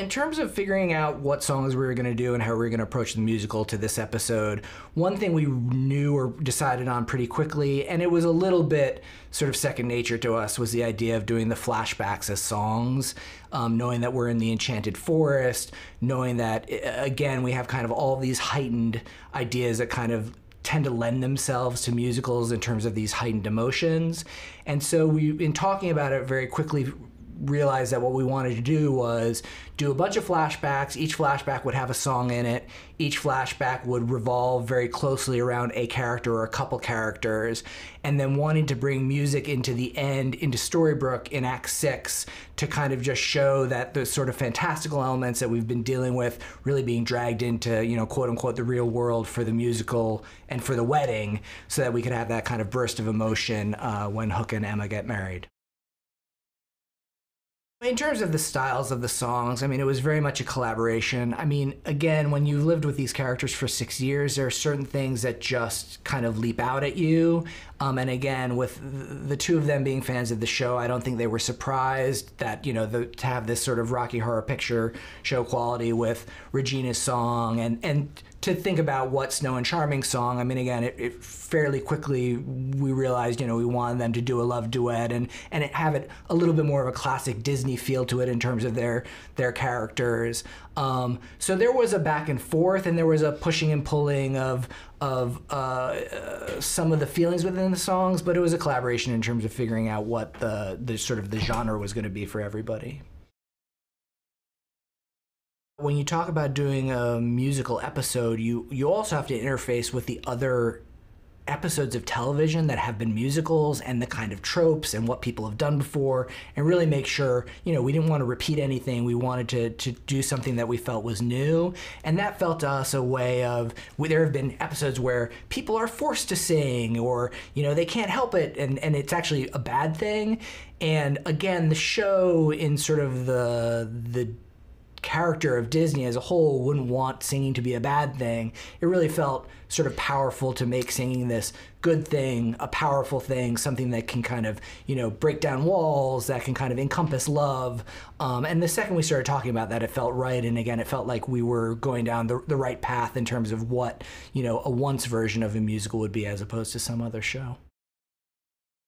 In terms of figuring out what songs we were going to do and how we were going to approach the musical to this episode, one thing we knew or decided on pretty quickly, and it was a little bit sort of second nature to us, was the idea of doing the flashbacks as songs, knowing that we're in the Enchanted Forest, knowing that, again, we have kind of all these heightened ideas that kind of tend to lend themselves to musicals in terms of these heightened emotions. And so we, in talking about it, very quickly realized that what we wanted to do was do a bunch of flashbacks. Each flashback would have a song in it. Each flashback would revolve very closely around a character or a couple characters, and then wanting to bring music into the end, into Storybrooke in Act 6, to kind of just show that the sort of fantastical elements that we've been dealing with really being dragged into, you know, quote unquote, the real world for the musical and for the wedding, so that we could have that kind of burst of emotion when Hook and Emma get married. In terms of the styles of the songs, I mean, it was very much a collaboration. I mean, again, when you've lived with these characters for 6 years, there are certain things that just kind of leap out at you. And again, with the two of them being fans of the show, I don't think they were surprised that, you know, to have this sort of Rocky Horror Picture Show quality with Regina's song, and to think about what Snow and Charming's song. I mean, again, it fairly quickly we realized, you know, we wanted them to do a love duet and have it a little bit more of a classic Disney feel to it in terms of their characters. So there was a back and forth, and there was a pushing and pulling of some of the feelings within the songs, but it was a collaboration in terms of figuring out what the sort of the genre was going to be for everybody. When you talk about doing a musical episode, you also have to interface with the other episodes of television that have been musicals and the kind of tropes and what people have done before, and really make sure, you know, we didn't want to repeat anything. We wanted to do something that we felt was new, and that felt to us a way of, there have been episodes where people are forced to sing, or, you know, they can't help it, and it's actually a bad thing. And again, the show, in sort of the character of Disney as a whole, wouldn't want singing to be a bad thing. It really felt sort of powerful to make singing this good thing, a powerful thing, something that can kind of, you know, break down walls, that can kind of encompass love. And the second we started talking about that, it felt right. And again, it felt like we were going down the right path in terms of what, you know, a once version of a musical would be as opposed to some other show.